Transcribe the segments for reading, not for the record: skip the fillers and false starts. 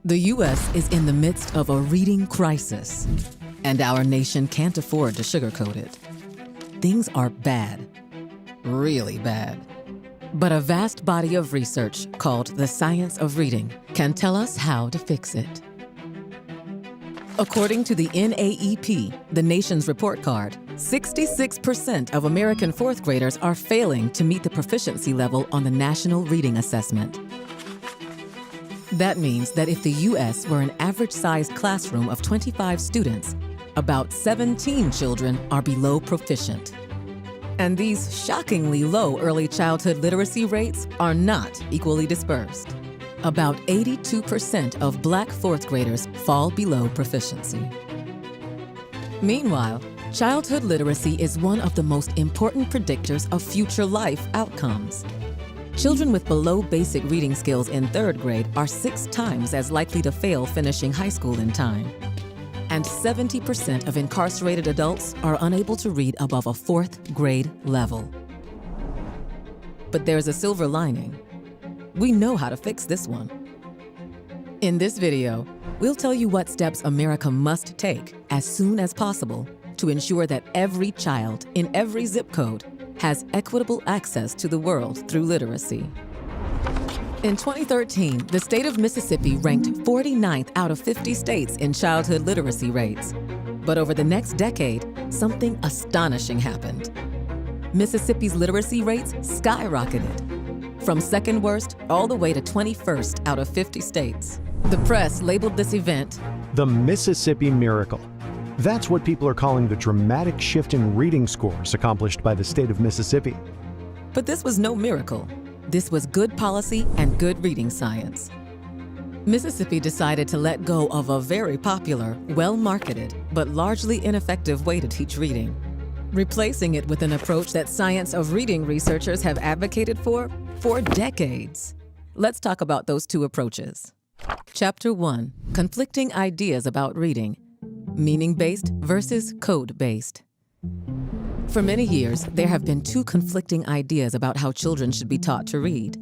The U.S. is in the midst of a reading crisis, and our nation can't afford to sugarcoat it. Things are bad, really bad. But a vast body of research called the science of reading can tell us how to fix it. According to the NAEP, the nation's report card, 66% of American fourth graders are failing to meet the proficiency level on the National Reading Assessment. That means that if the U.S. were an average-sized classroom of 25 students, about 17 children are below proficient. And these shockingly low early childhood literacy rates are not equally dispersed. About 82% of Black fourth graders fall below proficiency. Meanwhile, childhood literacy is one of the most important predictors of future life outcomes. Children with below basic reading skills in third grade are 6 times as likely to fail finishing high school in time. And 70% of incarcerated adults are unable to read above a 4th grade level. But there's a silver lining. We know how to fix this one. In this video, we'll tell you what steps America must take as soon as possible to ensure that every child in every zip code has equitable access to the world through literacy. In 2013, the state of Mississippi ranked 49th out of 50 states in childhood literacy rates. But over the next decade, something astonishing happened. Mississippi's literacy rates skyrocketed, from second worst all the way to 21st out of 50 states. The press labeled this event the Mississippi Miracle. That's what people are calling the dramatic shift in reading scores accomplished by the state of Mississippi. But this was no miracle. This was good policy and good reading science. Mississippi decided to let go of a very popular, well-marketed, but largely ineffective way to teach reading, replacing it with an approach that science of reading researchers have advocated for decades. Let's talk about those 2 approaches. Chapter 1, Conflicting Ideas About Reading, Meaning-Based versus Code-Based. For many years, there have been 2 conflicting ideas about how children should be taught to read.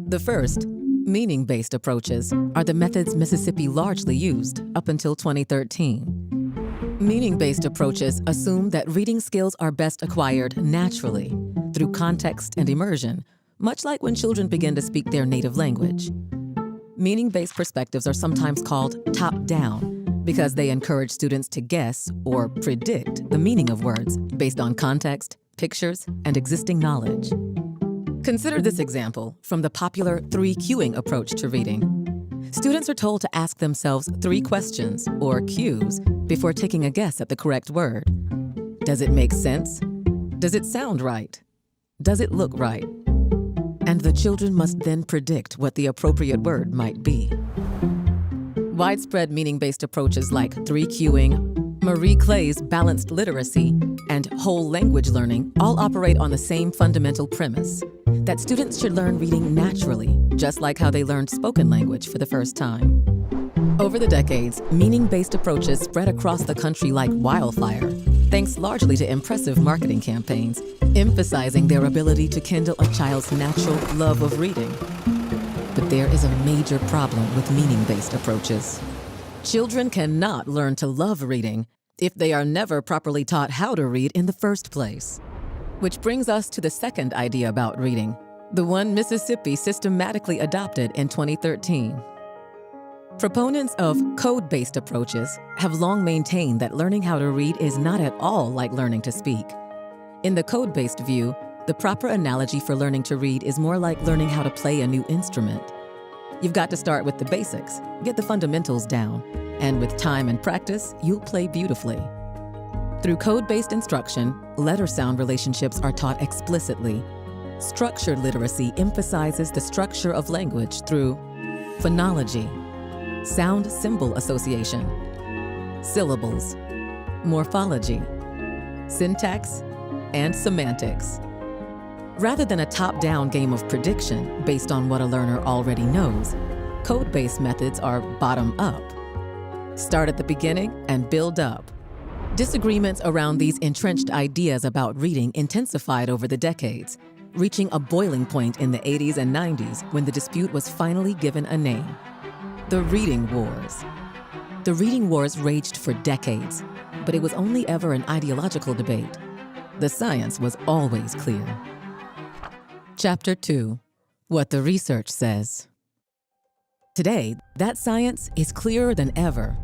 The first, meaning-based approaches, are the methods Mississippi largely used up until 2013. Meaning-based approaches assume that reading skills are best acquired naturally, through context and immersion, much like when children begin to speak their native language. Meaning-based perspectives are sometimes called top-down, because they encourage students to guess or predict the meaning of words based on context, pictures, and existing knowledge. Consider this example from the popular 3-cueing approach to reading. Students are told to ask themselves 3 questions, or cues, before taking a guess at the correct word. Does it make sense? Does it sound right? Does it look right? And the children must then predict what the appropriate word might be. Widespread meaning-based approaches like 3-cueing, Marie Clay's balanced literacy, and whole language learning all operate on the same fundamental premise, that students should learn reading naturally, just like how they learned spoken language for the first time. Over the decades, meaning-based approaches spread across the country like wildfire, thanks largely to impressive marketing campaigns, emphasizing their ability to kindle a child's natural love of reading. But there is a major problem with meaning-based approaches. Children cannot learn to love reading if they are never properly taught how to read in the first place. Which brings us to the second idea about reading, the one Mississippi systematically adopted in 2013. Proponents of code-based approaches have long maintained that learning how to read is not at all like learning to speak. In the code-based view, the proper analogy for learning to read is more like learning how to play a new instrument. You've got to start with the basics, get the fundamentals down, and with time and practice, you'll play beautifully. Through code-based instruction, letter-sound relationships are taught explicitly. Structured literacy emphasizes the structure of language through phonology, sound-symbol association, syllables, morphology, syntax, and semantics. Rather than a top-down game of prediction based on what a learner already knows, code-based methods are bottom-up. Start at the beginning and build up. Disagreements around these entrenched ideas about reading intensified over the decades, reaching a boiling point in the 80s and 90s when the dispute was finally given a name: The reading wars. The reading wars raged for decades, but it was only ever an ideological debate. The science was always clear. Chapter 2. What the research says. Today, that science is clearer than ever.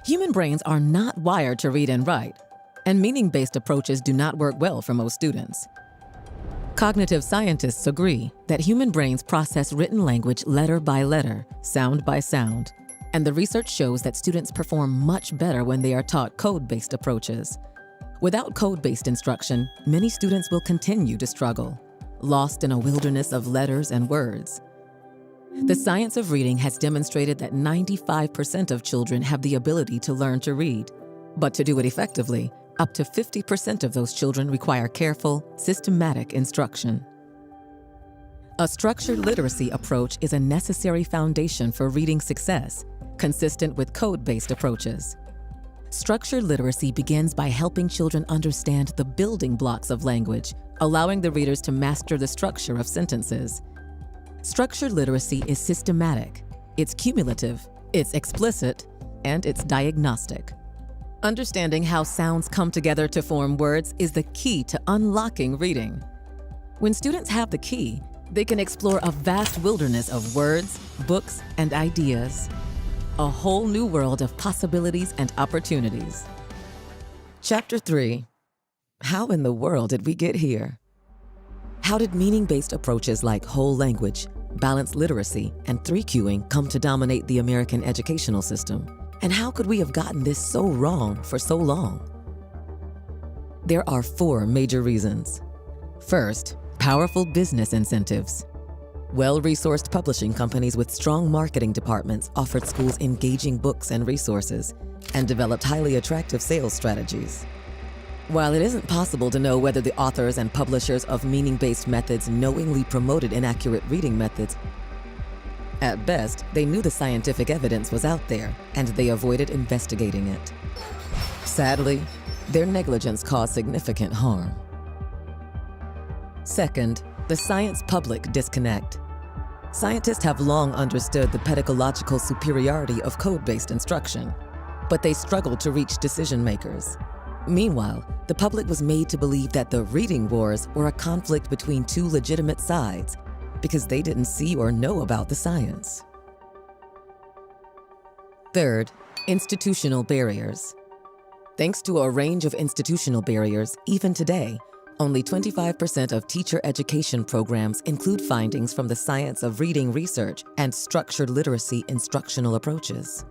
Human brains are not wired to read and write, and meaning-based approaches do not work well for most students. Cognitive scientists agree that human brains process written language letter by letter, sound by sound, and the research shows that students perform much better when they are taught code-based approaches. Without code-based instruction, many students will continue to struggle, lost in a wilderness of letters and words. The science of reading has demonstrated that 95% of children have the ability to learn to read, but to do it effectively, up to 50% of those children require careful, systematic instruction. A structured literacy approach is a necessary foundation for reading success, consistent with code-based approaches. Structured literacy begins by helping children understand the building blocks of language, allowing the readers to master the structure of sentences. Structured literacy is systematic, it's cumulative, it's explicit, and it's diagnostic. Understanding how sounds come together to form words is the key to unlocking reading. When students have the key, they can explore a vast wilderness of words, books, and ideas. A whole new world of possibilities and opportunities. Chapter 3. How in the world did we get here? How did meaning-based approaches like whole language, balanced literacy, and 3Qing come to dominate the American educational system? And how could we have gotten this so wrong for so long? There are 4 major reasons. First, powerful business incentives. Well-resourced publishing companies with strong marketing departments offered schools engaging books and resources and developed highly attractive sales strategies. While it isn't possible to know whether the authors and publishers of meaning-based methods knowingly promoted inaccurate reading methods, at best, they knew the scientific evidence was out there, and they avoided investigating it. Sadly, their negligence caused significant harm. Second, the science-public disconnect. Scientists have long understood the pedagogical superiority of code-based instruction, but they struggled to reach decision-makers. Meanwhile, the public was made to believe that the reading wars were a conflict between 2 legitimate sides, because they didn't see or know about the science. Third, institutional barriers. Thanks to a range of institutional barriers, even today, only 25% of teacher education programs include findings from the science of reading research and structured literacy instructional approaches.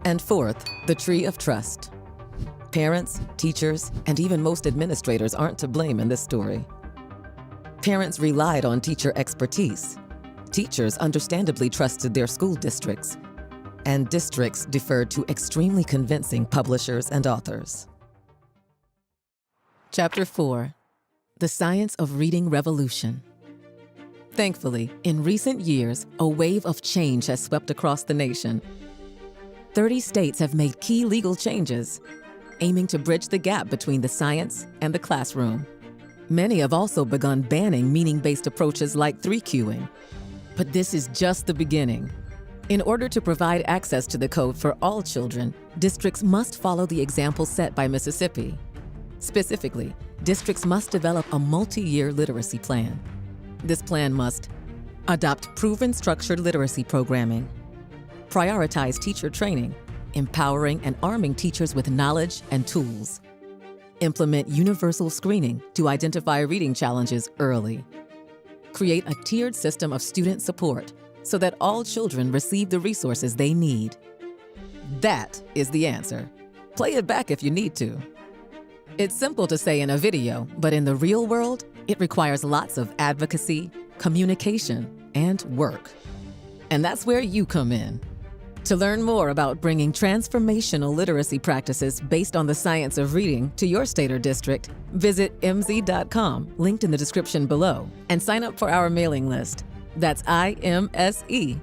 And fourth, the tree of trust. Parents, teachers, and even most administrators aren't to blame in this story. Parents relied on teacher expertise. Teachers understandably trusted their school districts, and districts deferred to extremely convincing publishers and authors. Chapter 4. The Science of Reading Revolution. Thankfully, in recent years, a wave of change has swept across the nation. 30 states have made key legal changes, aiming to bridge the gap between the science and the classroom. Many have also begun banning meaning-based approaches like 3Qing. But this is just the beginning. In order to provide access to the code for all children, districts must follow the example set by Mississippi. Specifically, districts must develop a multi-year literacy plan. This plan must adopt proven structured literacy programming, prioritize teacher training, empowering and arming teachers with knowledge and tools, implement universal screening to identify reading challenges early, create a tiered system of student support so that all children receive the resources they need. That is the answer. Play it back if you need to. It's simple to say in a video, but in the real world, it requires lots of advocacy, communication, and work. And that's where you come in. To learn more about bringing transformational literacy practices based on the science of reading to your state or district, visit mz.com, linked in the description below, and sign up for our mailing list. That's imse.com.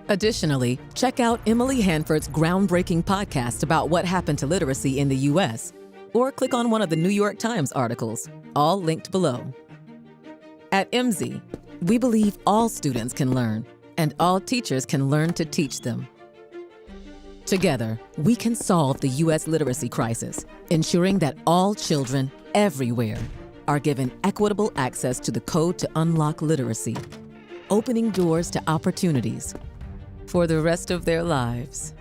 Additionally, check out Emily Hanford's groundbreaking podcast about what happened to literacy in the U.S., or click on one of the New York Times articles, all linked below. At MZ, we believe all students can learn, and all teachers can learn to teach them. Together, we can solve the U.S. literacy crisis, ensuring that all children everywhere are given equitable access to the code to unlock literacy, opening doors to opportunities for the rest of their lives.